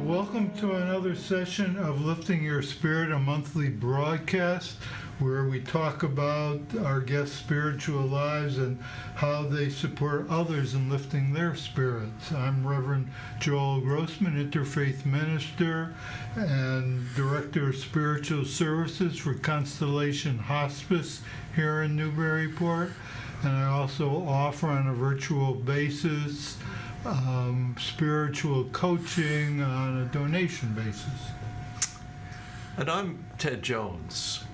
Welcome to another session of Lifting Your Spirit, a monthly broadcast where we talk about our guests' spiritual lives and how they support others in lifting their spirits. I'm Reverend Joel Grossman, Interfaith Minister and Director of Spiritual Services for Constellation Hospice here in Newburyport, and I also offer on a virtual basis spiritual coaching on a donation basis. And I'm Ted Jones,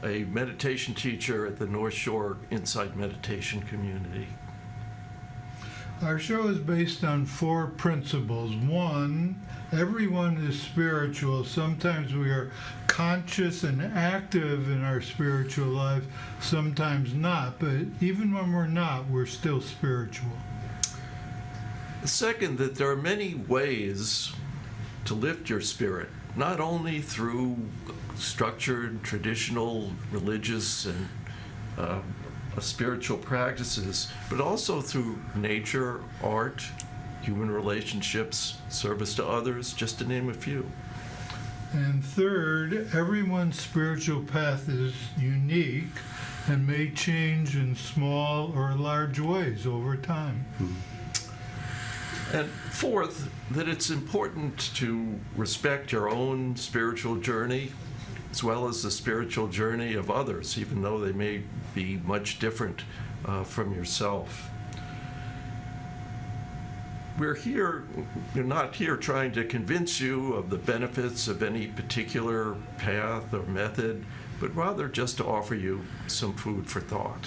a meditation teacher at the North Shore Insight Meditation Community. Our show is based on 4 principles. 1, everyone is spiritual. Sometimes we are conscious and active in our spiritual life, sometimes not, but even when we're not, we're still spiritual. Second, that there are many ways to lift your spirit, not only through structured, traditional, religious, and spiritual practices, but also through nature, art, human relationships, service to others, just to name a few. And third, everyone's spiritual path is unique and may change in small or large ways over time. And fourth, that it's important to respect your own spiritual journey as well as the spiritual journey of others, even though they may be much different from yourself. We're not here trying to convince you of the benefits of any particular path or method, but rather just to offer you some food for thought.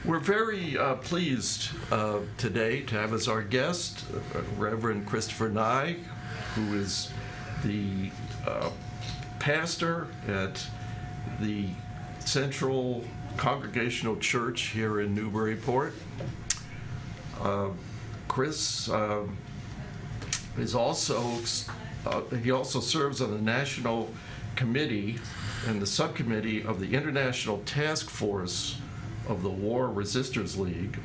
We're very pleased today to have as our guest Reverend Christopher Nye, who is the pastor at the Central Congregational Church here in Newburyport. Chris is also he also serves on the National Committee and the Subcommittee of the International Task Force of the War Resisters League,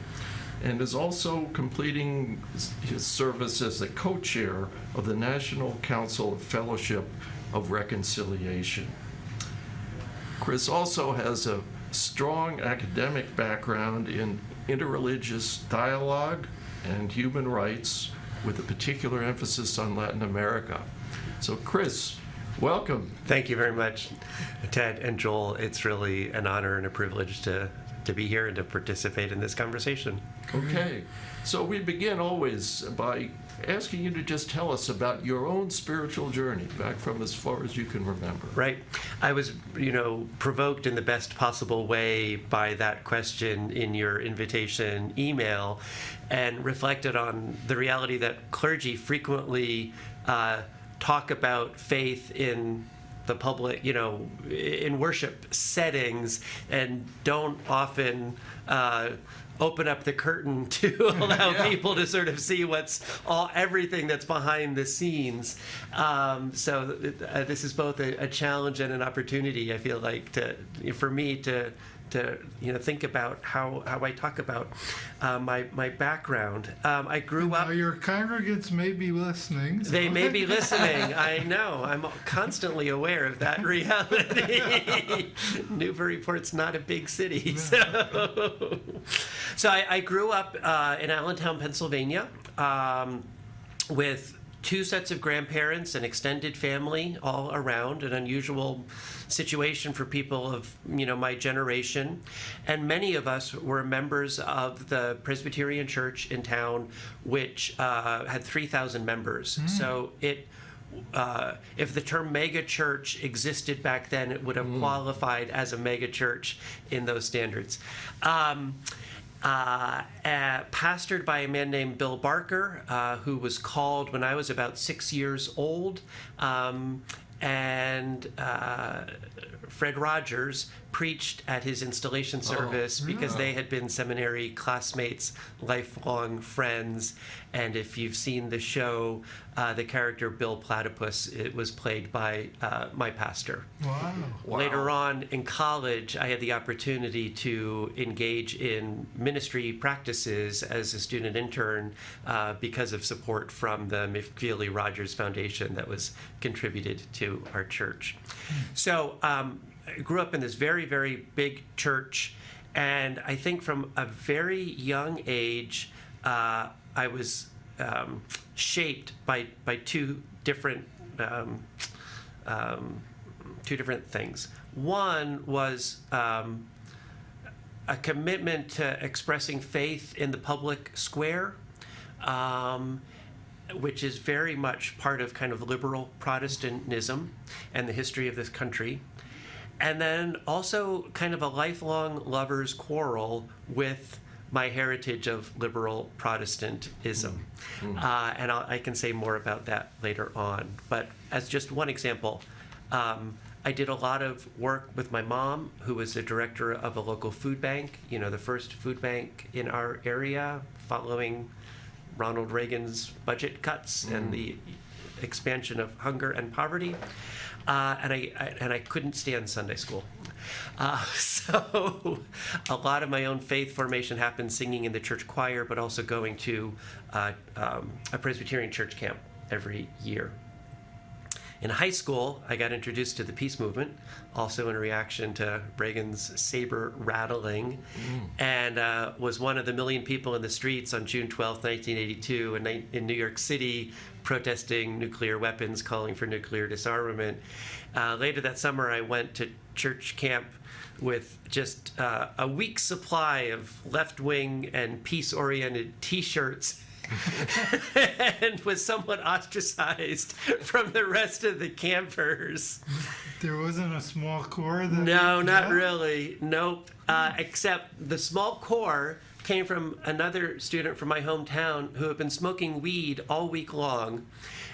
and is also completing his service as the co-chair of the National Council of Fellowship of Reconciliation. Chris also has a strong academic background in interreligious dialogue and human rights, with a particular emphasis on Latin America. So Chris, welcome. Thank you very much, Ted and Joel. It's really an honor and a privilege to be here and to participate in this conversation. Okay, so we begin always by asking you to just tell us about your own spiritual journey, back from as far as you can remember. Right. I was, provoked in the best possible way by that question in your invitation email, and reflected on the reality that clergy frequently talk about faith in the public, in worship settings, and don't often open up the curtain to allow people to sort of see everything that's behind the scenes. So this is both a challenge and an opportunity, I feel like, for me to think about how I talk about my background. I grew up. Now your congregants may be listening. They may be listening. I know. I'm constantly aware of that reality. Newburyport's not a big city, so I grew up in Allentown, Pennsylvania, with 2 sets of grandparents, an extended family all around, an unusual situation for people of my generation, and many of us were members of the Presbyterian Church in town, which had 3,000 members. So if the term mega church existed back then, it would have qualified as a mega church in those standards. Pastored by a man named Bill Barker, who was called when I was about 6 years old, and Fred Rogers preached at his installation service because they had been seminary classmates, lifelong friends. And if you've seen the show, the character Bill Platypus, it was played by my pastor. Wow. Later on in college, I had the opportunity to engage in ministry practices as a student intern because of support from the McFeely Rogers Foundation that was contributed to our church. So I grew up in this very, very big church, and I think from a very young age, I was shaped by two different things. One was a commitment to expressing faith in the public square, which is very much part of kind of liberal Protestantism and the history of this country. And then also kind of a lifelong lover's quarrel with my heritage of liberal Protestantism. And I can say more about that later on. But as just one example, I did a lot of work with my mom, who was the director of a local food bank, the first food bank in our area, following Ronald Reagan's budget cuts and the expansion of hunger and poverty. And I couldn't stand Sunday school. So a lot of my own faith formation happened singing in the church choir, but also going to a Presbyterian church camp every year. In high school, I got introduced to the peace movement, also in reaction to Reagan's saber rattling, and was one of the million people in the streets on June 12, 1982 in New York City, protesting nuclear weapons, calling for nuclear disarmament. Later that summer, I went to church camp with just a week's supply of left-wing and peace-oriented T-shirts and was somewhat ostracized from the rest of the campers. There wasn't a small core that... No, not really. Nope. Except the small core came from another student from my hometown who had been smoking weed all week long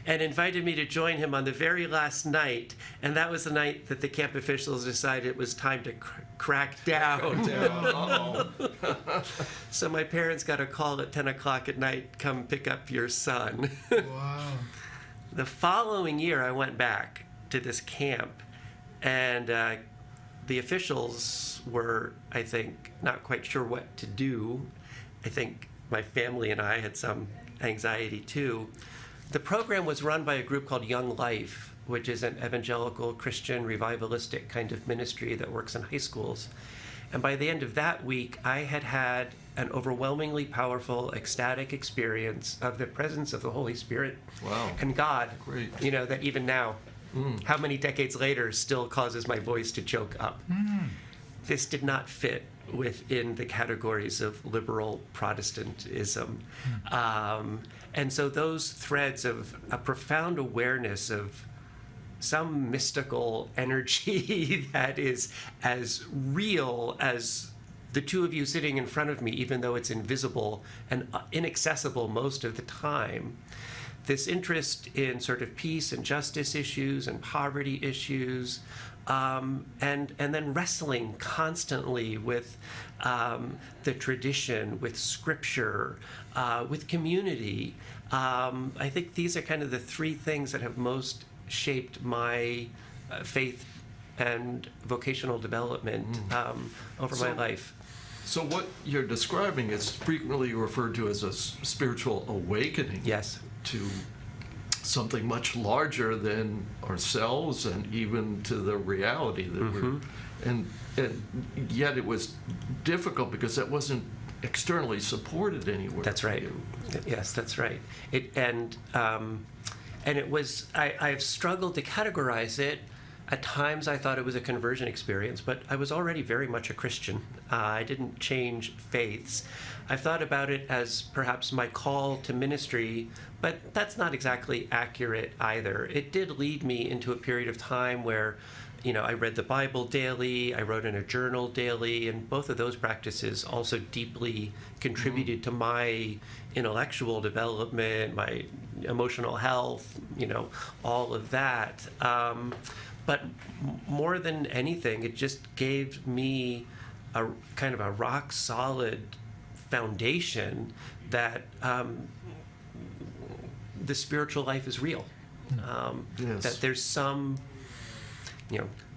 and invited me to join him on the very last night. And that was the night that the camp officials decided it was time to crack down. So my parents got a call at 10 o'clock at night, come pick up your son. Wow. The following year, I went back to this camp, and the officials were, I think, not quite sure what to do. I think my family and I had some anxiety too. The program was run by a group called Young Life, which is an evangelical Christian revivalistic kind of ministry that works in high schools. And by the end of that week, I had had an overwhelmingly powerful, ecstatic experience of the presence of the Holy Spirit and God. Great. That even now, how many decades later, still causes my voice to choke up. This did not fit within the categories of liberal Protestantism. And so those threads of a profound awareness of some mystical energy that is as real as the two of you sitting in front of me, even though it's invisible and inaccessible most of the time. This interest in sort of peace and justice issues and poverty issues, and then wrestling constantly with the tradition, with scripture, with community. I think these are kind of the three things that have most shaped my faith and vocational development over my life. So what you're describing is frequently referred to as a spiritual awakening. Yes. To something much larger than ourselves and even to the reality that we're... And yet it was difficult because that wasn't externally supported anywhere. That's right. Yes, that's right. And it was, I've struggled to categorize it. At times I thought it was a conversion experience, but I was already very much a Christian. I didn't change faiths. I've thought about it as perhaps my call to ministry, but that's not exactly accurate either. It did lead me into a period of time where I read the Bible daily, I wrote in a journal daily, and both of those practices also deeply contributed to my intellectual development, my emotional health, all of that. But more than anything, it just gave me a kind of a rock solid foundation that the spiritual life is real. Yes. That there's some,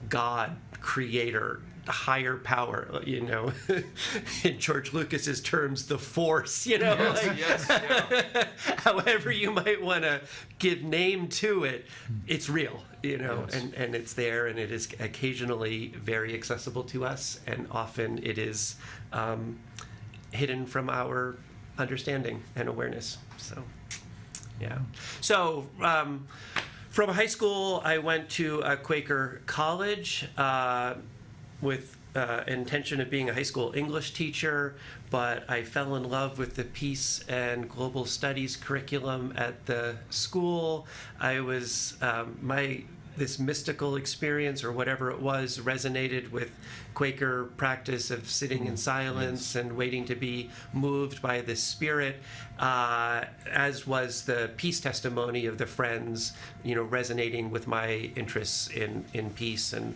God, creator, higher power, in George Lucas's terms, the force, Yes, yeah. however you might want to give name to it, it's real, Yes. and it's there, and it is occasionally very accessible to us, and often it is hidden from our understanding and awareness. So, yeah. So, from high school, I went to a Quaker college with intention of being a high school English teacher, but I fell in love with the peace and global studies curriculum at the school. I was this mystical experience or whatever it was resonated with Quaker practice of sitting in silence and waiting to be moved by the Spirit, as was the peace testimony of the Friends, resonating with my interests in peace and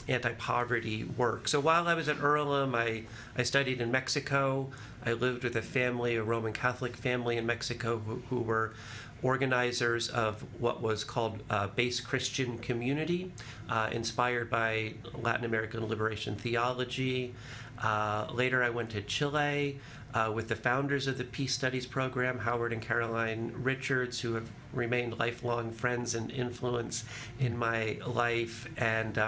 anti-poverty work. So while I was at Earlham, I studied in Mexico. I lived with a Roman Catholic family in Mexico who were organizers of what was called Base Christian Community, inspired by Latin American liberation theology. Later, I went to Chile with the founders of the Peace Studies program, Howard and Caroline Richards, who have remained lifelong friends and influence in my life. And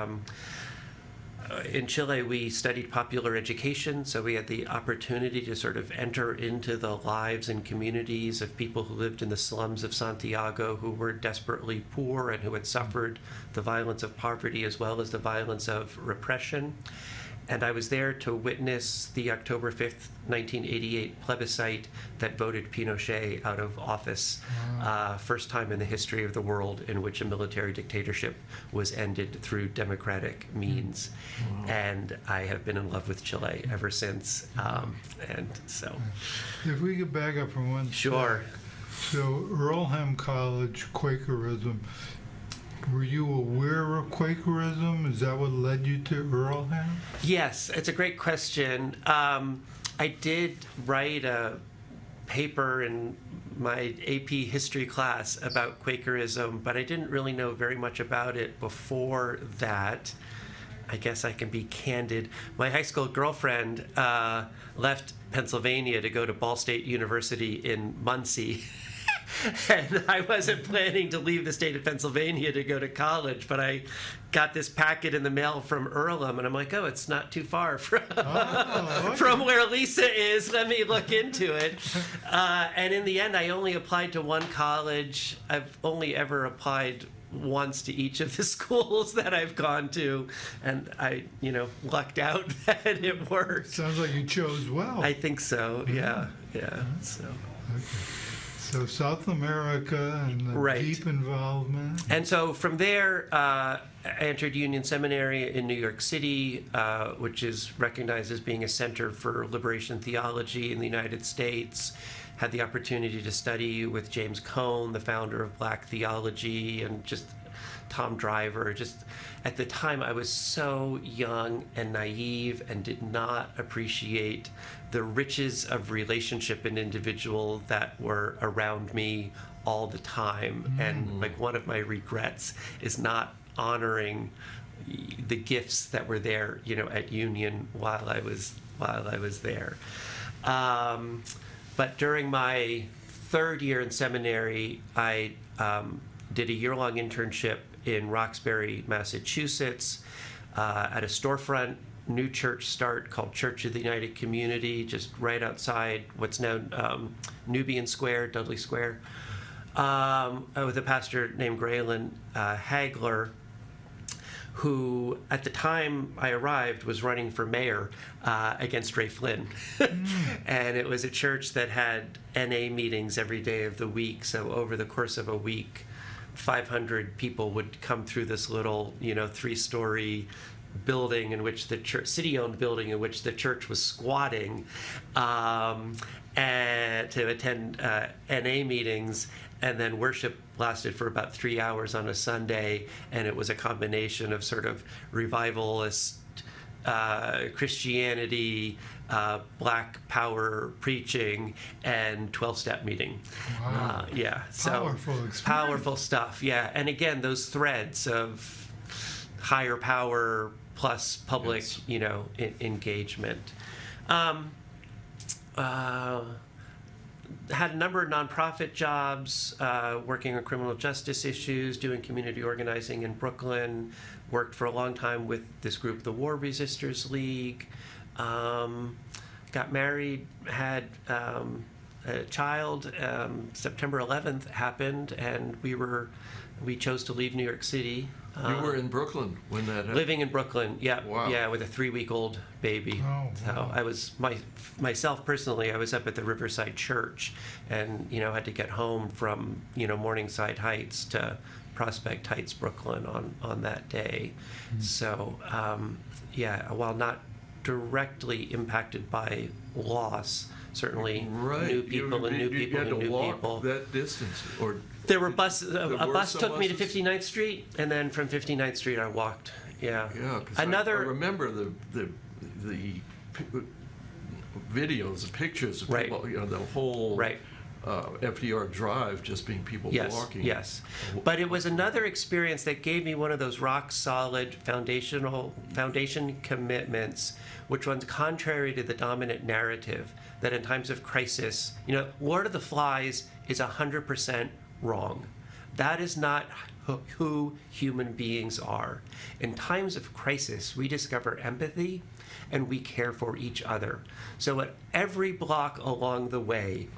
in Chile, we studied popular education, so we had the opportunity to sort of enter into the lives and communities of people who lived in the slums of Santiago, who were desperately poor and who had suffered the violence of poverty as well as the violence of repression. And I was there to witness the October 5th, 1988 plebiscite that voted Pinochet out of office. First time in the history of the world in which a military dictatorship was ended through democratic means. And I have been in love with Chile ever since. And so. If we could back up from one Sure. So Earlham College, Quakerism. Were you aware of Quakerism? Is that what led you to Earlham? Yes, it's a great question. I did write a paper in my AP history class about Quakerism, but I didn't really know very much about it before that. I guess I can be candid. My high school girlfriend left Pennsylvania to go to Ball State University in Muncie. And I wasn't planning to leave the state of Pennsylvania to go to college, but I got this packet in the mail from Earlham, and I'm like, oh, it's not too far from, from where Lisa is. Let me look into it. And in the end, I only applied to one college. I've only ever applied once to each of the schools that I've gone to, and I, lucked out that it worked. Sounds like you chose well. I think so, yeah. So. Okay. So South America and the Right. deep involvement. And so from there, I entered Union Seminary in New York City, which is recognized as being a center for liberation theology in the United States. Had the opportunity to study with James Cone, the founder of Black Theology, and just Tom Driver. Just at the time, I was so young and naive and did not appreciate the riches of relationship and individual that were around me all the time. And like one of my regrets is not honoring the gifts that were there, at Union while I was there. But during my third year in seminary, I did a year-long internship in Roxbury, Massachusetts, at a storefront new church start called Church of the United Community, just right outside what's now Nubian Square, Dudley Square, with a pastor named Graylin Hagler, who at the time I arrived was running for mayor against Ray Flynn. And it was a church that had NA meetings every day of the week. So over the course of a week, 500 people would come through this little, 3-story building in which the church, city-owned building in which the church was squatting, and to attend NA meetings, and then worship lasted for about 3 hours on a Sunday, and it was a combination of sort of revivalist Christianity, Black Power preaching, and 12-step meeting. Wow. So Powerful experience. powerful stuff. Yeah, and again, those threads of higher power plus public, Yes. engagement. Had a number of nonprofit jobs, working on criminal justice issues, doing community organizing in Brooklyn. Worked for a long time with this group, the War Resisters League. Got married, had a child. September 11th happened, and we chose to leave New York City. You were in Brooklyn when that happened? Living in Brooklyn, yeah, Wow. yeah, with a 3-week-old baby. Oh, So wow. I was myself personally. I was up at the Riverside Church, and had to get home from Morningside Heights to Prospect Heights, Brooklyn, on that day. So while not directly impacted by loss, certainly Right. new people and new people You had and to new walk people. that distance, or There were buses. There A were bus some took me to buses? 59th Street, and then from 59th Street I walked. Yeah. yeah, 'cause Another. I remember the videos, the pictures of Right. people, the whole Right. FDR Drive just being people Yes, walking. yes. But it was another experience that gave me one of those rock solid foundation commitments, which runs contrary to the dominant narrative that in times of crisis, Lord of the Flies is 100% wrong. That is not who human beings are. In times of crisis, we discover empathy and we care for each other. So at every block along the way,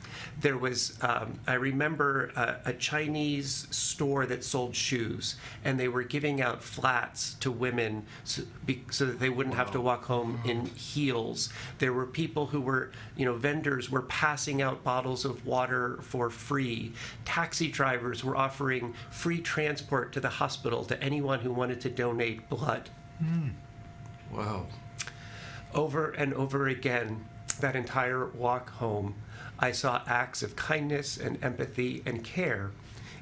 there was, I remember a Chinese store that sold shoes, and they were giving out flats to women so that they wouldn't have to walk home in heels. There were people who were, vendors were passing out bottles of water for free. Taxi drivers were offering free transport to the hospital to anyone who wanted to donate blood. Wow. Over and over again, that entire walk home, I saw acts of kindness and empathy and care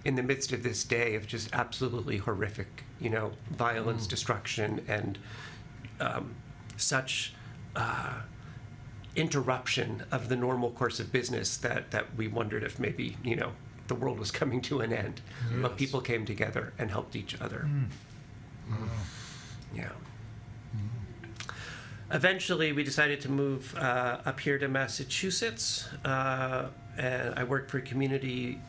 in the midst of this day of just absolutely horrific, violence, destruction, and such interruption of the normal course of business that we wondered if maybe, the world was coming to an end. But Yes. people came together and helped each other. Yeah. Eventually, we decided to move up here to Massachusetts, and I worked for Community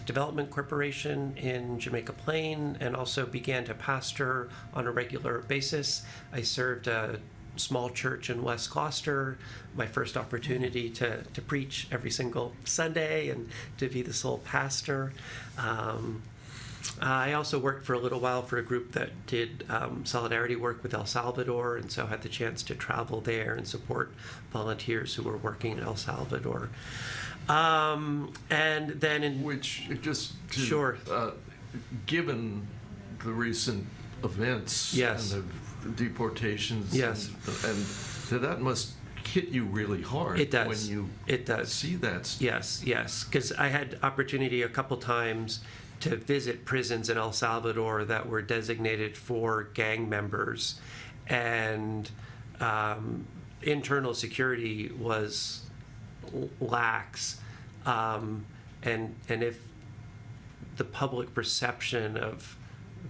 Development Corporation in Jamaica Plain, and also began to pastor on a regular basis. I served a small church in West Gloucester, my first opportunity to preach every single Sunday and to be the sole pastor. I also worked for a little while for a group that did solidarity work with El Salvador, and so had the chance to travel there and support volunteers who were working in El Salvador. And then Which, just to, Sure. Given the recent events Yes. and the deportations, Yes. and that must hit you really hard. It does. When you It does. see that. Yes, because I had opportunity a couple times to visit prisons in El Salvador that were designated for gang members, and internal security was lax, and if the public perception of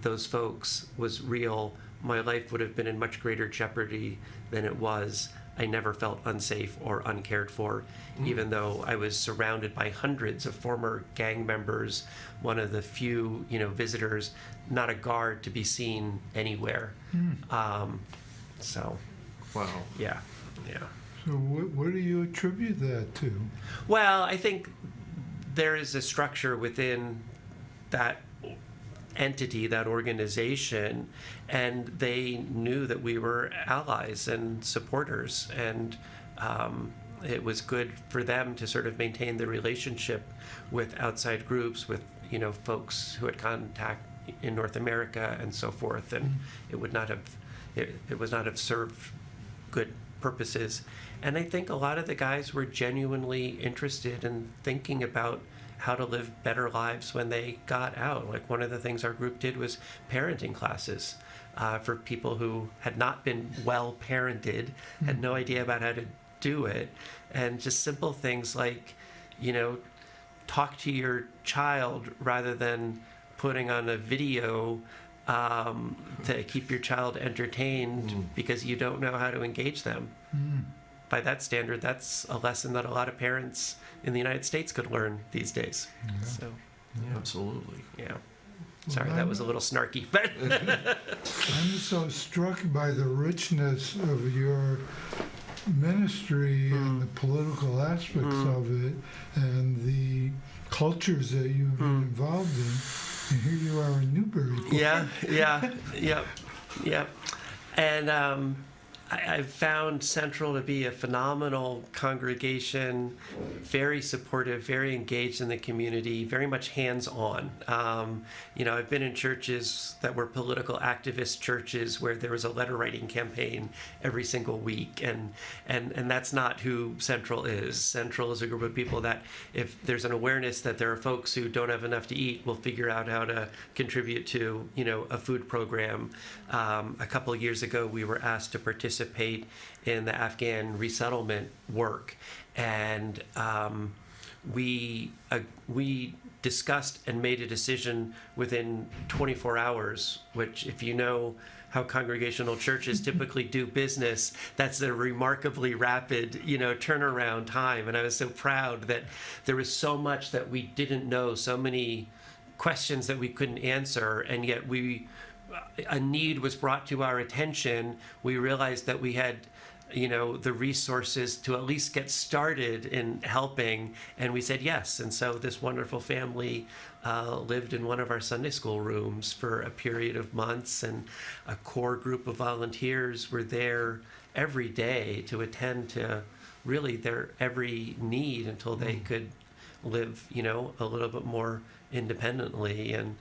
those folks was real, my life would have been in much greater jeopardy than it was. I never felt unsafe or uncared for, even though I was surrounded by hundreds of former gang members, one of the few, visitors, not a guard to be seen anywhere. So, Wow. yeah. So what do you attribute that to? Well, I think there is a structure within that entity, that organization, and they knew that we were allies and supporters, and it was good for them to sort of maintain the relationship with outside groups, with folks who had contact in North America and so forth, and it would not have served good purposes. And I think a lot of the guys were genuinely interested in thinking about how to live better lives when they got out. Like, one of the things our group did was parenting classes for people who had not been well parented, had no idea about how to do it, and just simple things like, talk to your child rather than putting on a video to keep your child entertained because you don't know how to engage them. By that standard, that's a lesson that a lot of parents in the United States could learn these days. So, Absolutely. yeah. Sorry, that was a little snarky, but I'm so struck by the richness of your ministry and the political aspects of it and the cultures that you've been involved in. And here you are in Newburyport. Yeah. And I've found Central to be a phenomenal congregation, very supportive, very engaged in the community, very much hands-on. I've been in churches that were political activist churches where there was a letter-writing campaign every single week, and that's not who Central is. Central is a group of people that, if there's an awareness that there are folks who don't have enough to eat, will figure out how to contribute to, a food program. A couple of years ago, we were asked to participate in the Afghan resettlement work, and we discussed and made a decision within 24 hours, which, if you know how congregational churches typically do business, that's a remarkably rapid, turnaround time. And I was so proud that there was so much that we didn't know, so many questions that we couldn't answer, and yet a need was brought to our attention. We realized that we had, the resources to at least get started in helping, and we said yes. And so this wonderful family lived in one of our Sunday school rooms for a period of months, and a core group of volunteers were there every day to attend to really their every need until they could live, a little bit more independently. And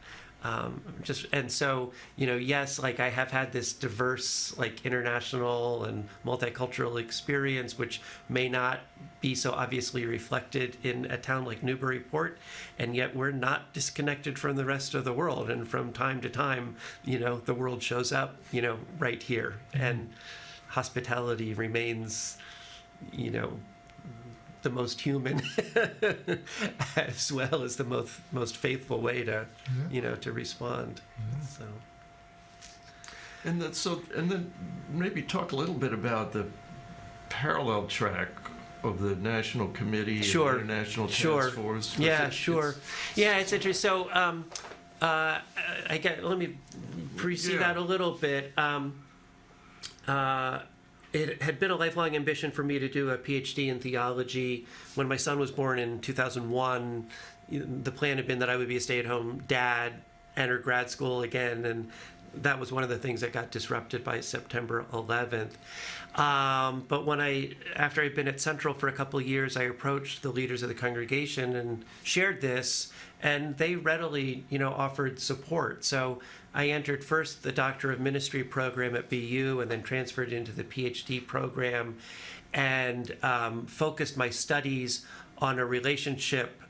yes, like, I have had this diverse, like, international and multicultural experience, which may not be so obviously reflected in a town like Newburyport, and yet we're not disconnected from the rest of the world. And from time to time, the world shows up, right here, and hospitality remains, the most human as well as the most faithful way to to respond. So And then maybe talk a little bit about the parallel track of the National Committee and the International Task Force. Yeah, it's interesting. So let me precede that a little bit. It had been a lifelong ambition for me to do a PhD in theology. When my son was born in 2001, the plan had been that I would be a stay-at-home dad, enter grad school again, and that was one of the things that got disrupted by September 11th. But after I'd been at Central for a couple of years, I approached the leaders of the congregation and shared this, and they readily, offered support. So I entered first the Doctor of Ministry program at BU, and then transferred into the PhD program, and focused my studies on a relationship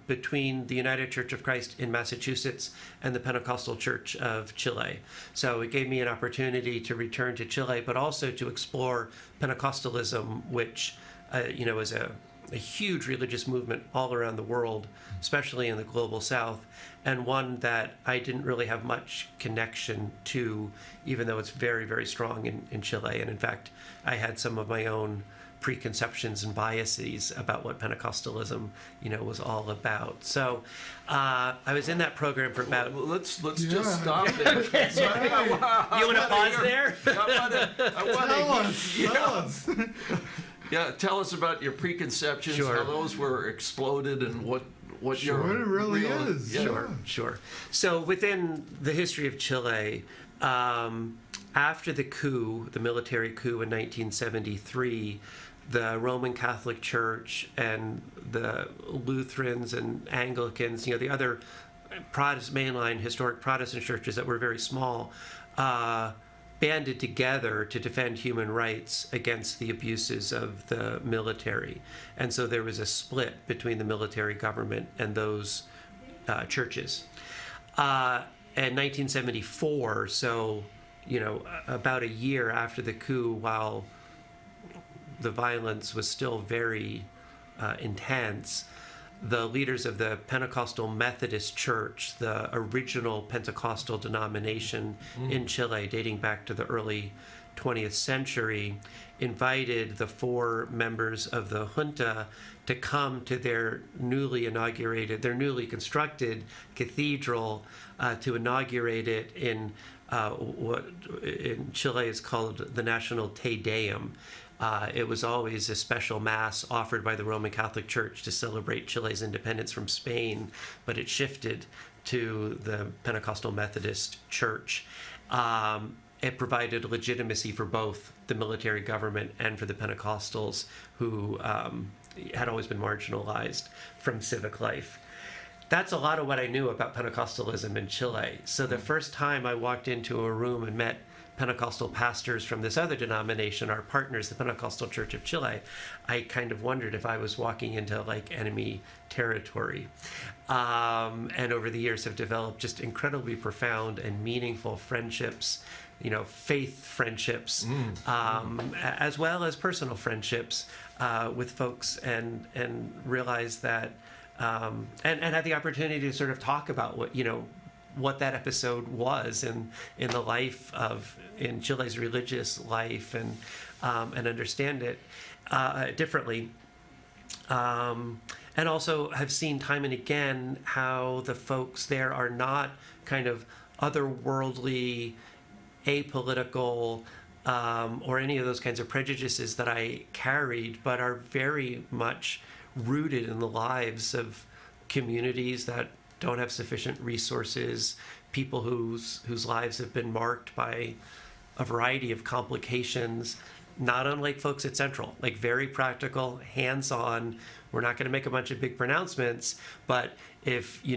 between the United Church of Christ in Massachusetts and the Pentecostal Church of Chile. So it gave me an opportunity to return to Chile, but also to explore Pentecostalism, which is a huge religious movement all around the world, especially in the global South, and one that I didn't really have much connection to, even though it's very, very strong in Chile. And in fact, I had some of my own preconceptions and biases about what Pentecostalism, was all about. So I was in that program for about... Well, let's just stop there. You want to pause there? Tell us. Yeah, tell us about your preconceptions, how those were exploded, and what it really is. Yeah. Sure. So within the history of Chile, after the military coup in 1973, the Roman Catholic Church and the Lutherans and Anglicans, the other mainline historic Protestant churches that were very small, banded together to defend human rights against the abuses of the military. And so there was a split between the military government and those churches. In 1974, so, about a year after the coup, while the violence was still very intense, the leaders of the Pentecostal Methodist Church, the original Pentecostal denomination in Chile, dating back to the early 20th century, invited the 4 members of the junta to come to their newly constructed cathedral to inaugurate it in what in Chile is called the National Te Deum. It was always a special mass offered by the Roman Catholic Church to celebrate Chile's independence from Spain, but it shifted to the Pentecostal Methodist Church. It provided legitimacy for both the military government and for the Pentecostals, who had always been marginalized from civic life. That's a lot of what I knew about Pentecostalism in Chile. So the first time I walked into a room and met Pentecostal pastors from this other denomination, our partners, the Pentecostal Church of Chile, I kind of wondered if I was walking into enemy territory. And over the years have developed just incredibly profound and meaningful friendships, faith friendships, as well as personal friendships with folks, and realized that, and had the opportunity to sort of talk about what that episode was in the life in Chile's religious life, and understand it differently, and also have seen time and again how the folks there are not kind of otherworldly, apolitical, or any of those kinds of prejudices that I carried, but are very much rooted in the lives of communities that don't have sufficient resources, people whose lives have been marked by a variety of complications, not unlike folks at Central, very practical, hands-on. We're not going to make a bunch of big pronouncements, but if you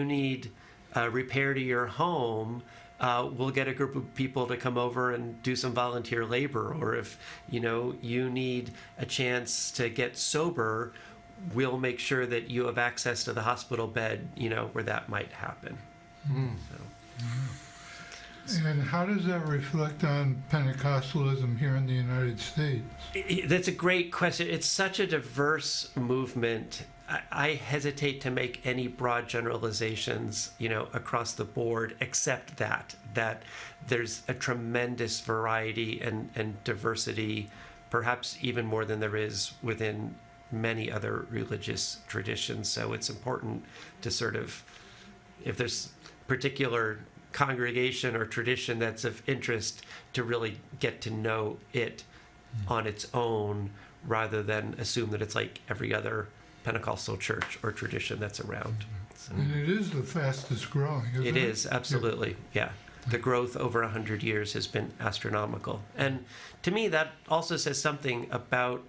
need repair to your home, we'll get a group of people to come over and do some volunteer labor. Or if you need a chance to get sober, we'll make sure that you have access to the hospital bed, where that might happen. And how does that reflect on Pentecostalism here in the United States? That's a great question. It's such a diverse movement. I hesitate to make any broad generalizations, across the board, except that there's a tremendous variety and diversity, perhaps even more than there is within many other religious traditions. So it's important to sort of, if there's particular congregation or tradition that's of interest, to really get to know it on its own, rather than assume that it's like every other Pentecostal church or tradition that's around. So, And it is the fastest growing, isn't it? it is, absolutely, yeah. The growth over 100 years has been astronomical. And to me, that also says something about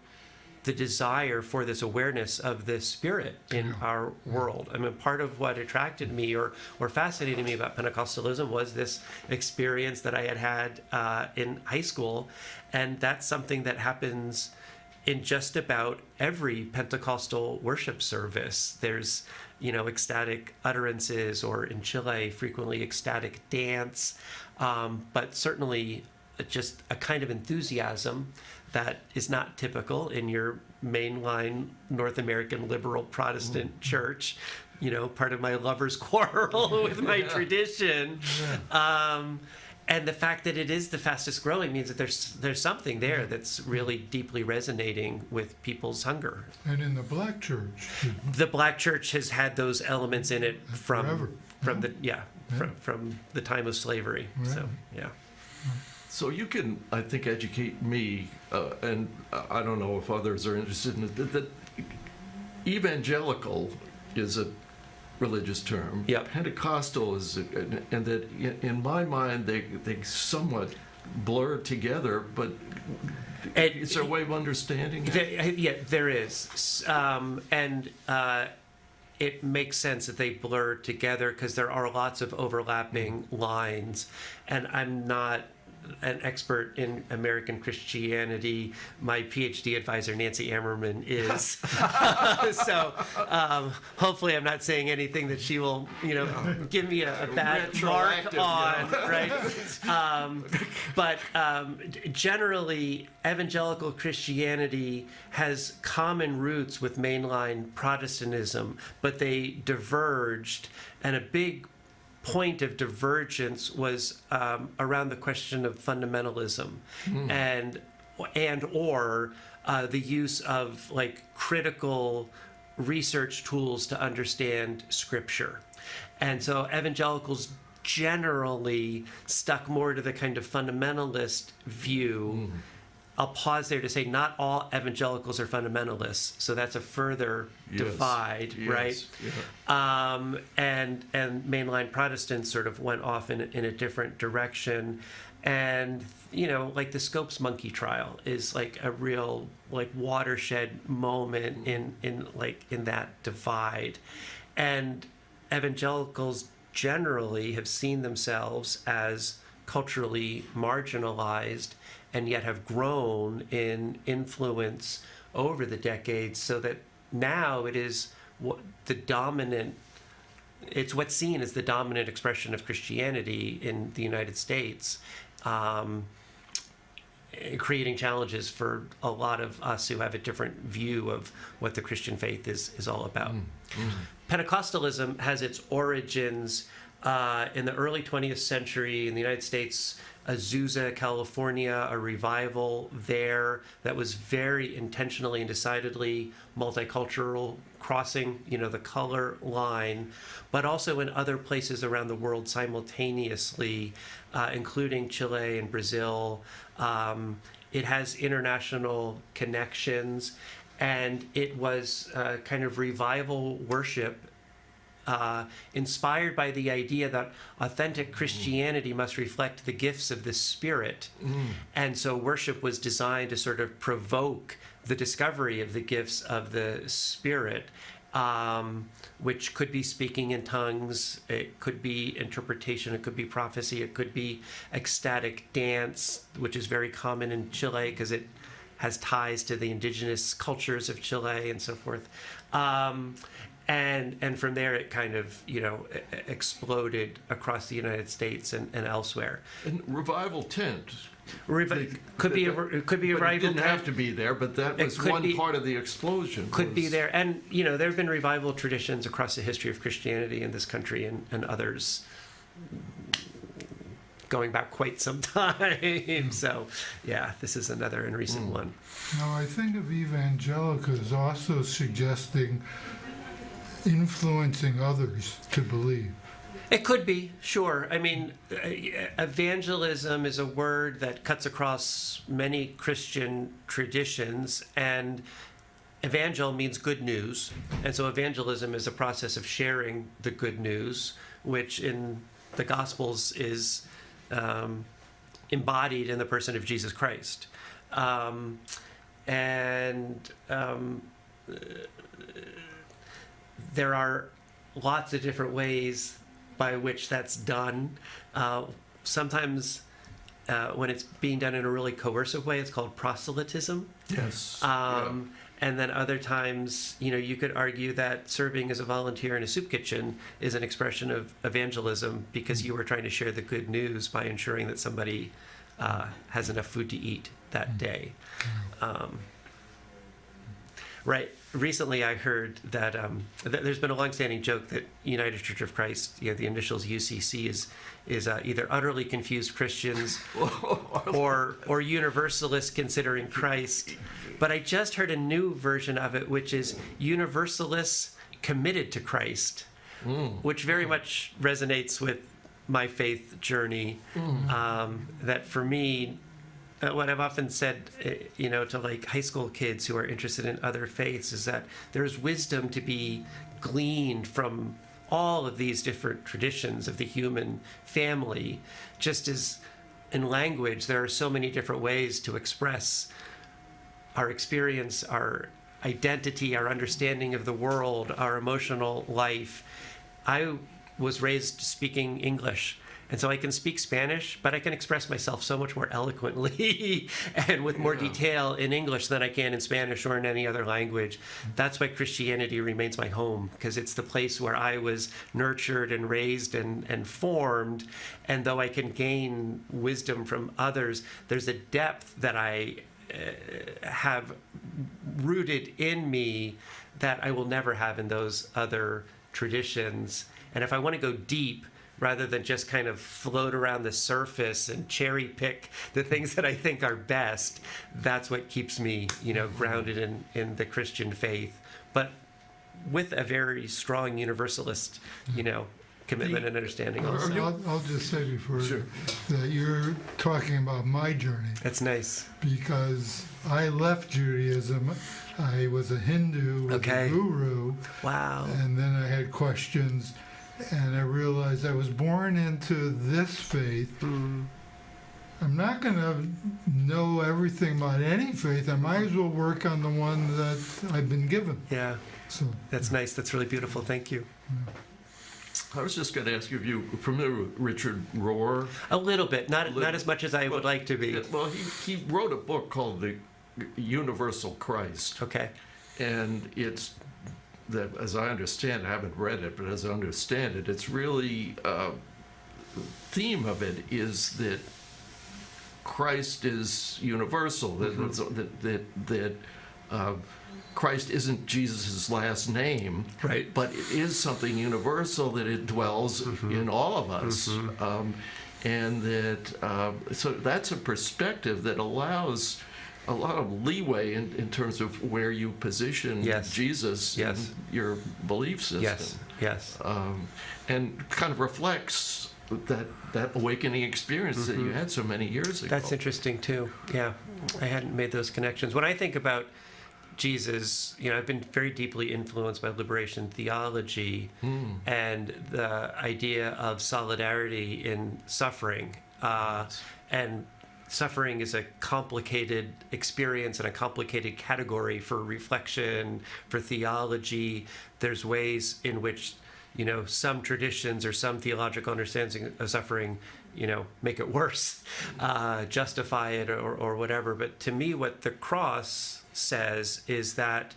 the desire for this awareness of the Spirit in our world. I mean, part of what attracted me or fascinated me about Pentecostalism was this experience that I had in high school, and that's something that happens in just about every Pentecostal worship service. There's, ecstatic utterances, or in Chile, frequently ecstatic dance, but certainly just a kind of enthusiasm that is not typical in your mainline North American liberal Protestant church. Part of my lover's quarrel with my tradition. And the fact that it is the fastest growing means that there's something there that's really deeply resonating with people's hunger. And in the black church. The black church has had those elements in it Forever. from the time of slavery. Right. So yeah. So you can, I think, educate me, and I don't know if others are interested in it, that evangelical is a religious term. Yep. Pentecostal is, and that in my mind they somewhat blur together. But Is there a way of understanding it? Yeah, there is. It makes sense that they blur together because there are lots of overlapping lines. And I'm not an expert in American Christianity. My PhD advisor, Nancy Ammerman, is. So hopefully I'm not saying anything that she will, give me a bad mark on, right? But generally, evangelical Christianity has common roots with mainline Protestantism, but they diverged, and a big point of divergence was around the question of fundamentalism and or the use of critical research tools to understand Scripture. And so evangelicals generally stuck more to the kind of fundamentalist view. I'll pause there to say not all evangelicals are fundamentalists, so that's a further divide, right? Yeah. And mainline Protestants sort of went off in a different direction, and the Scopes monkey trial is a real watershed moment in that divide, and evangelicals generally have seen themselves as culturally marginalized, and yet have grown in influence over the decades, so that now it is it's what's seen as the dominant expression of Christianity in the United States, creating challenges for a lot of us who have a different view of what the Christian faith is all about. Pentecostalism has its origins in the early 20th century in the United States. Azusa, California, a revival there that was very intentionally and decidedly multicultural, crossing, the color line, but also in other places around the world simultaneously, including Chile and Brazil. It has international connections, and it was kind of revival worship inspired by the idea that authentic Christianity must reflect the gifts of the Spirit. And so worship was designed to sort of provoke the discovery of the gifts of the Spirit, which could be speaking in tongues, it could be interpretation, it could be prophecy, it could be ecstatic dance, which is very common in Chile because it has ties to the indigenous cultures of Chile and so forth. And from there, it kind of, exploded across the United States and elsewhere. And revival tent. Could be a revival. It didn't have to be there, but that was one part of the explosion. Could be there. And, there have been revival traditions across the history of Christianity in this country and others going back quite some time. So, yeah, this is another and recent one. Now, I think of evangelicals also suggesting influencing others to believe. It could be, sure. I mean, evangelism is a word that cuts across many Christian traditions, and evangel means good news. And so evangelism is a process of sharing the good news, which in the Gospels is embodied in the person of Jesus Christ. There are lots of different ways by which that's done. Sometimes when it's being done in a really coercive way, it's called proselytism. Yes. And then other times, you could argue that serving as a volunteer in a soup kitchen is an expression of evangelism because you were trying to share the good news by ensuring that somebody has enough food to eat that day. Right. Recently, I heard that there's been a longstanding joke that United Church of Christ, the initials UCC, is either utterly confused Christians or Universalists considering Christ. But I just heard a new version of it, which is Universalists committed to Christ, which very much resonates with my faith journey. That for me, what I've often said, to high school kids who are interested in other faiths is that there's wisdom to be gleaned from all of these different traditions of the human family, just as in language there are so many different ways to express our experience, our identity, our understanding of the world, our emotional life. I was raised speaking English, and so I can speak Spanish, but I can express myself so much more eloquently and with more detail in English than I can in Spanish or in any other language. That's why Christianity remains my home, because it's the place where I was nurtured and raised and formed. And though I can gain wisdom from others, there's a depth that I have rooted in me that I will never have in those other traditions. And if I want to go deep, rather than just kind of float around the surface and cherry pick the things that I think are best, that's what keeps me, grounded in the Christian faith, but with a very strong universalist, commitment and understanding also. I'll just say before Sure. that you're talking about my journey, That's nice. because I left Judaism. I was a Hindu with Okay. a guru, Wow. and then I had questions, and I realized I was born into this faith. I'm not going to know everything about any faith. I might as well work on the one that I've been given. Yeah, So that's nice. That's really beautiful. Thank you. I was just going to ask you if you're familiar with Richard Rohr. A little bit, not as much as I would like to be. Well, he wrote a book called The Universal Christ. Okay. And it's, that, as I understand, I haven't read it, but as I understand it, it's really, the theme of it is that Christ is universal, that Christ isn't Jesus' last name, Right. but it is something universal, that it dwells in all of us. And that, so that's a perspective that allows a lot of leeway in terms of where you position Jesus in your belief system. Yes. And kind of reflects that awakening experience that you had so many years ago. That's interesting too. Yeah, I hadn't made those connections. When I think about Jesus, I've been very deeply influenced by liberation theology and the idea of solidarity in suffering. And suffering is a complicated experience and a complicated category for reflection, for theology. There's ways in which, some traditions or some theological understanding of suffering, make it worse, justify it or whatever. But to me, what the cross says is that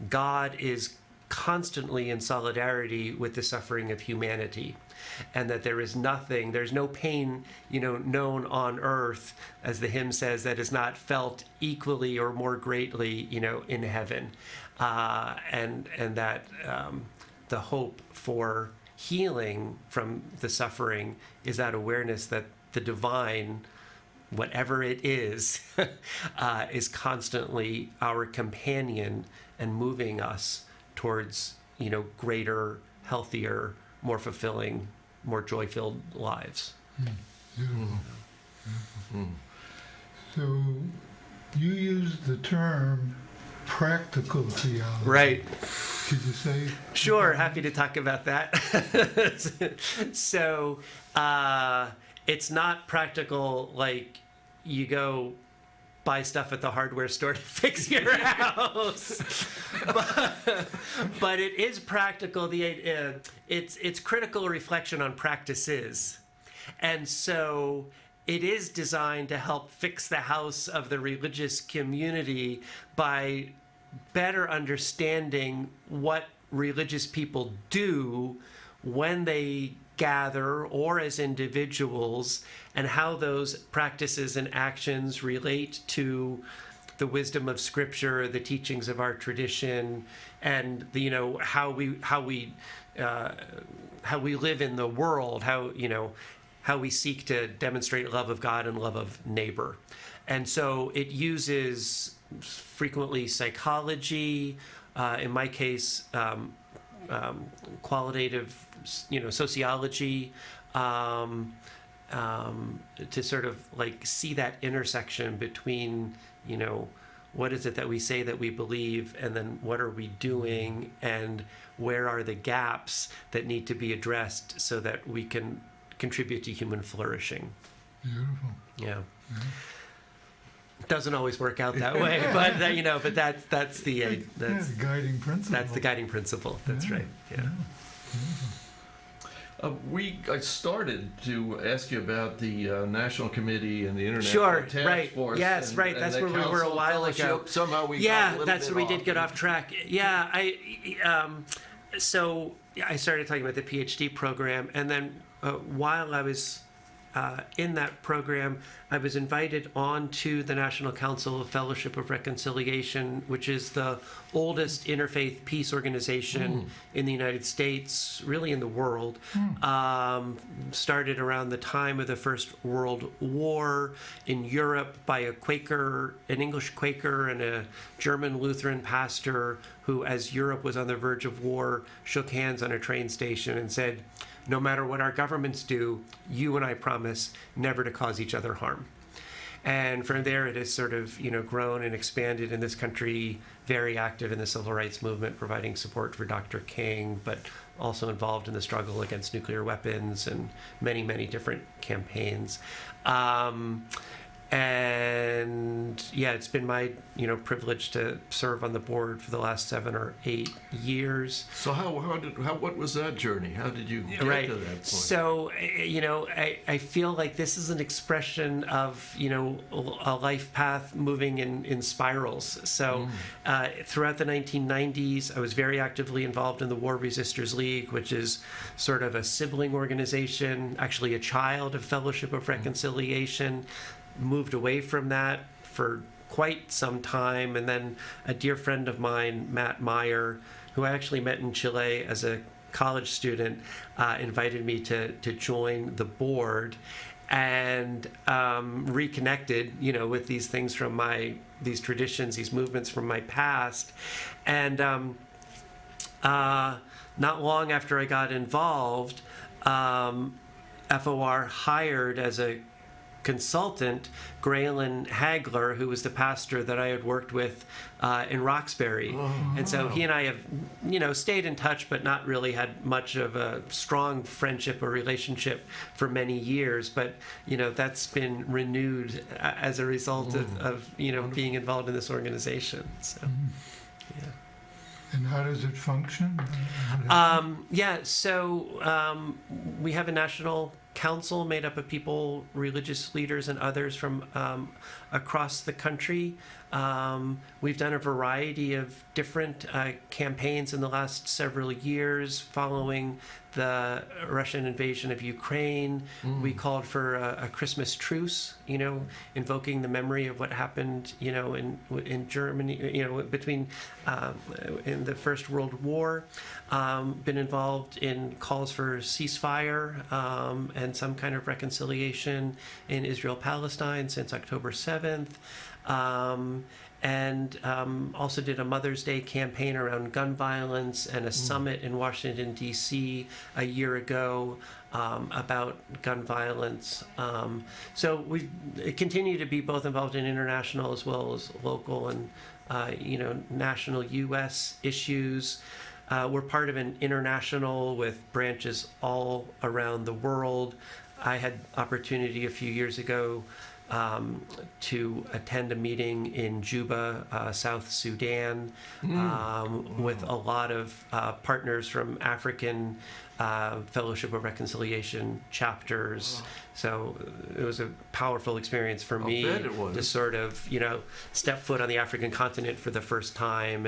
God is constantly in solidarity with the suffering of humanity, and that there's no pain, known on earth, as the hymn says, that is not felt equally or more greatly, in heaven, and that the hope for healing from the suffering is that awareness that the divine, whatever it is constantly our companion and moving us towards, greater, healthier, more fulfilling, more joy-filled lives. beautiful. So you used the term practical theology. Right. Could you say? Sure, happy to talk about that. So it's not practical like you go buy stuff at the hardware store to fix your house, but it is practical. It's critical reflection on practices, and so it is designed to help fix the house of the religious community by better understanding what religious people do when they gather or as individuals, and how those practices and actions relate to the wisdom of Scripture, the teachings of our tradition, and how we live in the world, how we seek to demonstrate love of God and love of neighbor. And so it uses frequently psychology, in my case, qualitative, sociology, to sort of like see that intersection between, what is it that we say that we believe, and then what are we doing, and where are the gaps that need to be addressed so that we can contribute to human flourishing. Beautiful. Yeah. doesn't always work out that way, but but that's the guiding principle. that's the guiding principle. That's right. Yeah. I started to ask you about the National Committee and the International Sure, Task right. Force. Yes, and- right. and That's the where we were a Council of while ago. Fellowship. Somehow we got a Yeah, little that's bit where we did off. get off track. Yeah, so I started talking about the PhD program, and then while I was in that program, I was invited on to the National Council of Fellowship of Reconciliation, which is the oldest interfaith peace organization in the United States, really in the world. Started around the time of the First World War in Europe by a Quaker, an English Quaker and a German Lutheran pastor who, as Europe was on the verge of war, shook hands on a train station and said, "No matter what our governments do, you and I promise never to cause each other harm." And from there, it has sort of, grown and expanded in this country, very active in the civil rights movement, providing support for Dr. King, but also involved in the struggle against nuclear weapons and many, many different campaigns. And yeah, it's been my, privilege to serve on the board for the last 7 or 8 years. So what was that journey? How did you get Right. to that point? So, I feel like this is an expression of, a life path moving in spirals. So, throughout the 1990s, I was very actively involved in the War Resisters League, which is sort of a sibling organization, actually a child of Fellowship of Reconciliation. Moved away from that for quite some time, and then a dear friend of mine, Matt Meyer, who I actually met in Chile as a college student, invited me to join the board, and reconnected, with these things from these traditions, these movements from my past, and not long after I got involved, FOR hired as a consultant Graylin Hagler, who was the pastor that I had worked with in Roxbury. And so he and I have, stayed in touch, but not really had much of a strong friendship or relationship for many years. But, that's been renewed as a result of being involved in this organization. So, yeah. And how does it function? So we have a national council made up of people, religious leaders, and others from across the country. We've done a variety of different campaigns in the last several years following the Russian invasion of Ukraine. We called for a Christmas truce, invoking the memory of what happened, in Germany, between in the First World War. Been involved in calls for ceasefire and some kind of reconciliation in Israel-Palestine since October 7th. And also did a Mother's Day campaign around gun violence and a summit in Washington, D.C. a year ago about gun violence. So we continue to be both involved in international as well as local and, national U.S. issues. We're part of an international with branches all around the world. I had opportunity a few years ago to attend a meeting in Juba, South Sudan, with a lot of partners from African Fellowship of Reconciliation chapters. So it was a powerful experience for me bet it was. to sort of, step foot on the African continent for the first time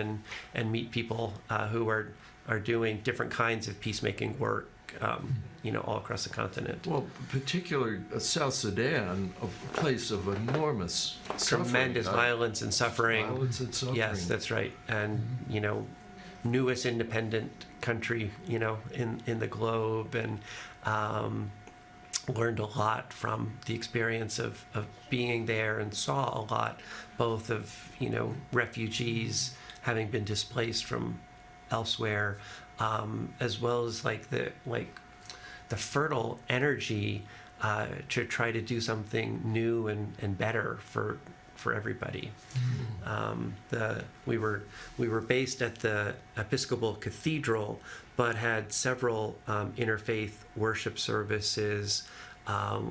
and meet people who are doing different kinds of peacemaking work. All across the continent. Well, particularly South Sudan, a place of enormous Tremendous suffering. violence and suffering. Violence and suffering. Yes, that's right. And, newest independent country, in the globe, and learned a lot from the experience of being there, and saw a lot, both of, refugees having been displaced from elsewhere, as well as the fertile energy to try to do something new and better for everybody. We were based at the Episcopal Cathedral, but had several interfaith worship services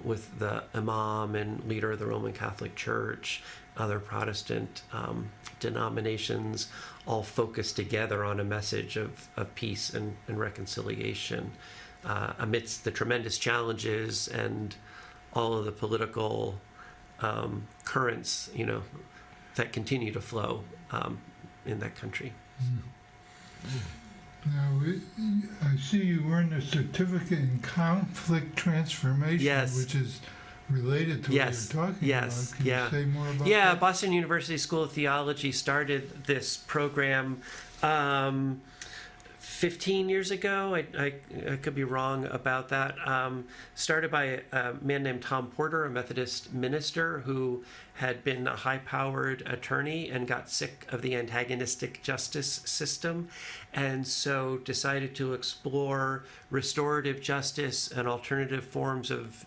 with the imam and leader of the Roman Catholic Church, other Protestant denominations all focus together on a message of peace and reconciliation amidst the tremendous challenges and all of the political currents, that continue to flow in that country. Now, I see you earned a certificate in conflict transformation, Yes. which is related to Yes, what you're talking yes, about. Can yeah. you say more about Yeah, that? Boston University School of Theology started this program 15 years ago. I could be wrong about that. Started by a man named Tom Porter, a Methodist minister who had been a high-powered attorney and got sick of the antagonistic justice system, and so decided to explore restorative justice and alternative forms of,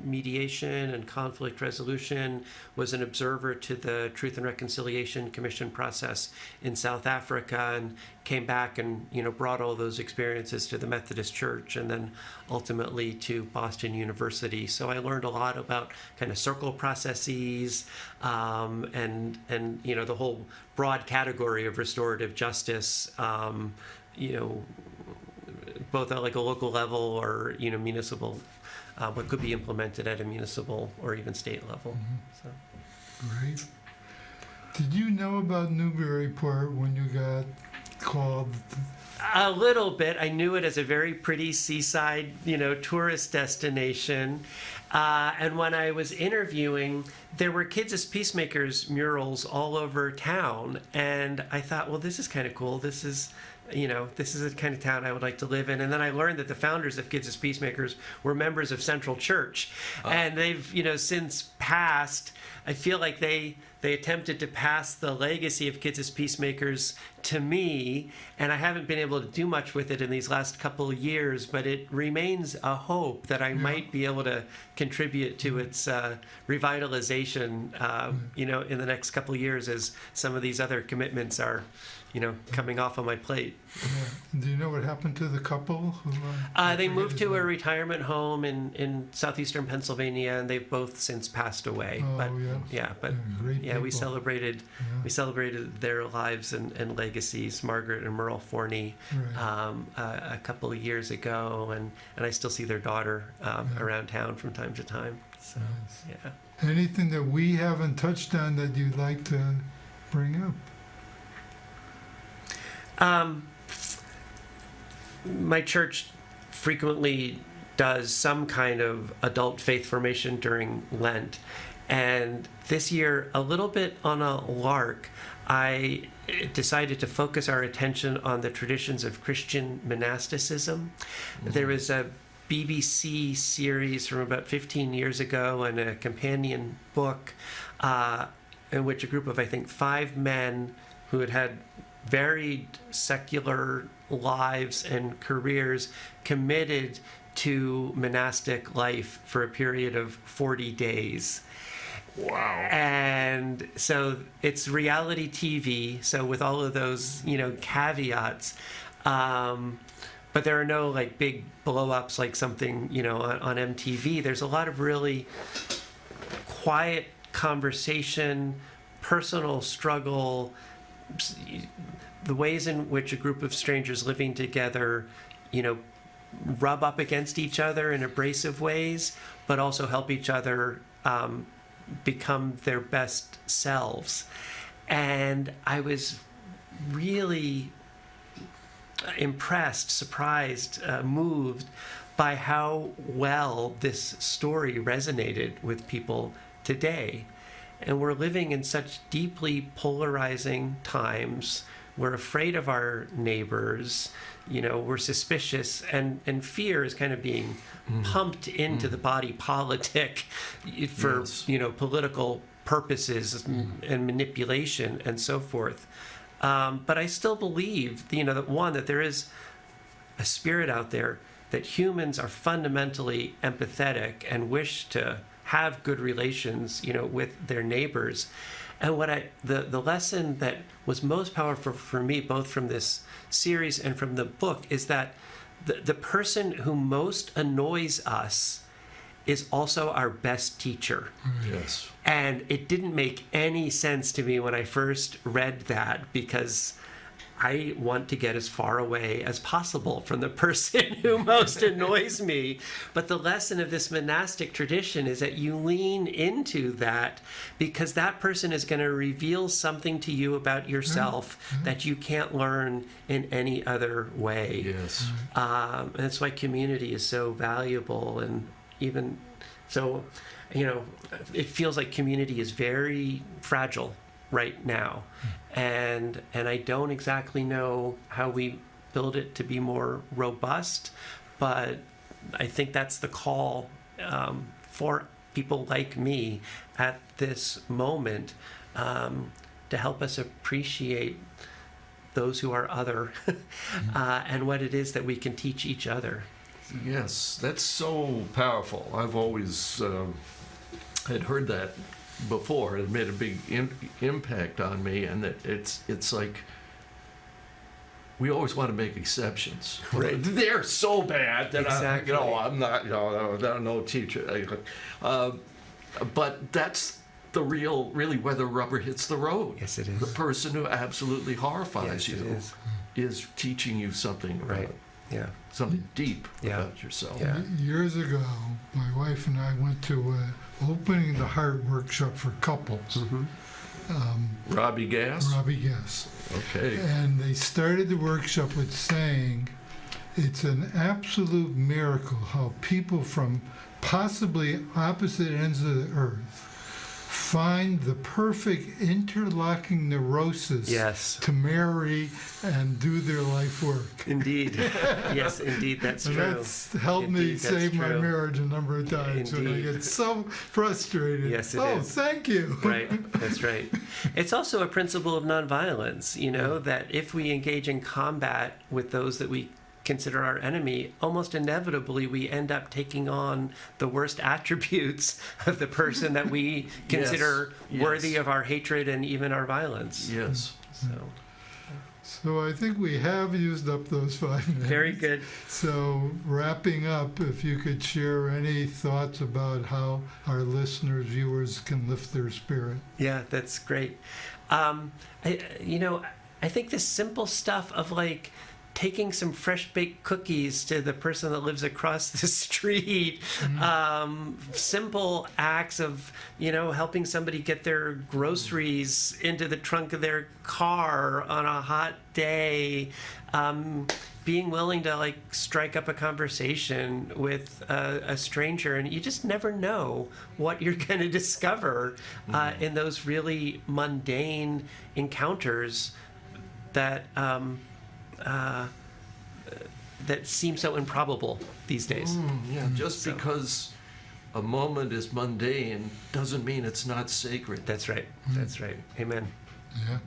mediation and conflict resolution. Was an observer to the Truth and Reconciliation Commission process in South Africa, and came back and, brought all those experiences to the Methodist Church, and then ultimately to Boston University. So I learned a lot about kind of circle processes, and the whole broad category of restorative justice, both at like a local level or municipal, what could be implemented at a municipal or even state level. So. Great. Did you know about Newburyport when you got called? A little bit. I knew it as a very pretty seaside, tourist destination. And when I was interviewing, there were Kids as Peacemakers murals all over town. And I thought, well, this is kind of cool. This is the kind of town I would like to live in. And then I learned that the founders of Kids as Peacemakers were members of Central Church. And they've, since passed. I feel like they attempted to pass the legacy of Kids as Peacemakers to me, and I haven't been able to do much with it in these last couple of years, but it remains a hope that I might be able to contribute to its revitalization, in the next couple of years as some of these other commitments are, coming off of my plate. Yeah. Do you know what happened to the couple? They moved to a retirement home in southeastern Pennsylvania, and they've both since passed away. Oh, but yeah. Great we people. celebrated their lives and legacies, Margaret and Merle Forney, Right. a couple of years ago, and I still see their daughter around town from time to time. So Nice. yeah. Anything that we haven't touched on that you'd like to bring up? My church frequently does some kind of adult faith formation during Lent. And this year, a little bit on a lark, I decided to focus our attention on the traditions of Christian monasticism. Mm-hmm. There was a BBC series from about 15 years ago and a companion book in which a group of, I think, 5 men who had varied secular lives and careers committed to monastic life for a period of 40 days. Wow. And so it's reality TV, so with all of those, caveats, but there are no like big blow-ups like something, on MTV. There's a lot of really quiet conversation, personal struggle, the ways in which a group of strangers living together, rub up against each other in abrasive ways, but also help each other become their best selves. And I was really impressed, surprised, moved by how well this story resonated with people today. And we're living in such deeply polarizing times. We're afraid of our neighbors, we're suspicious, and fear is kind of being pumped into the body politic for, political purposes and manipulation and so forth. But I still believe, that there is a spirit out there that humans are fundamentally empathetic and wish to have good relations, with their neighbors. And the lesson that was most powerful for me, both from this series and from the book, is that the person who most annoys us is also our best teacher. Yes. And it didn't make any sense to me when I first read that, because I want to get as far away as possible from the person who most annoys me. But the lesson of this monastic tradition is that you lean into that, because that person is going to reveal something to you about yourself that you can't learn in any other way. Yes. And that's why community is so valuable. And even so, it feels like community is very fragile right now, and I don't exactly know how we build it to be more robust, but I think that's the call for people like me at this moment, to help us appreciate those who are other and what it is that we can teach each other. Yes, that's so powerful. I've always had heard that before. It made a big impact on me, and that it's like we always want to make exceptions. Right. They're so bad that Exactly. I'm not, no teacher. But that's the really where the rubber hits the road. Yes, it is. The person who absolutely Yes, horrifies it you is. teaching you something about Right. Yeah. something deep Yeah. about yourself. Yeah. Years ago, my wife and I went to Opening the Heart workshop for couples. Robbie Gass? Robbie Guess. Okay. And they started the workshop with saying, it's an absolute miracle how people from possibly opposite ends of the earth find the perfect interlocking neurosis Yes. to marry and do their life work. Indeed. Yes, indeed, that's And true. that's helped me Indeed, that's save my true. marriage a number of times when I Indeed. get so frustrated. Yes, it oh, is. thank you. Right, that's right. It's also a principle of nonviolence, that if we engage in combat with those that we consider our enemy, almost inevitably we end up taking on the worst attributes of the person that we consider Yes. worthy of our hatred and even our violence. Yes. So, So I think we have used up those 5 minutes. very good. So wrapping up, if you could share any thoughts about how our listeners, viewers can lift their spirit. Yeah, that's great. I think the simple stuff of like taking some fresh baked cookies to the person that lives across the street, simple acts of, helping somebody get their groceries into the trunk of their car on a hot day, being willing to like strike up a conversation with a stranger, and you just never know what you're going to discover in those really mundane encounters that that seem so improbable these days. Yeah, just because a moment is mundane doesn't mean it's not sacred. That's right. That's right. Amen. Yeah.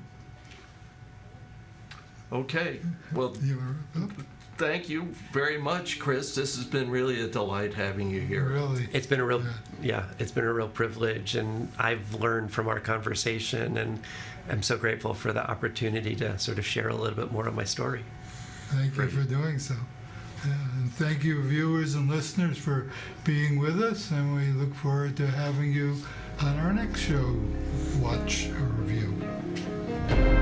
Okay. Well, You were thank you very much, Chris. This has been really a delight having you here. really. It's been a real, it's been a real privilege, and I've learned from our conversation, and I'm so grateful for the opportunity to sort of share a little bit more of my story. Thank you for doing so. Yeah, and thank you, viewers and listeners, for being with us, and we look forward to having you on our next show, Watch or Review.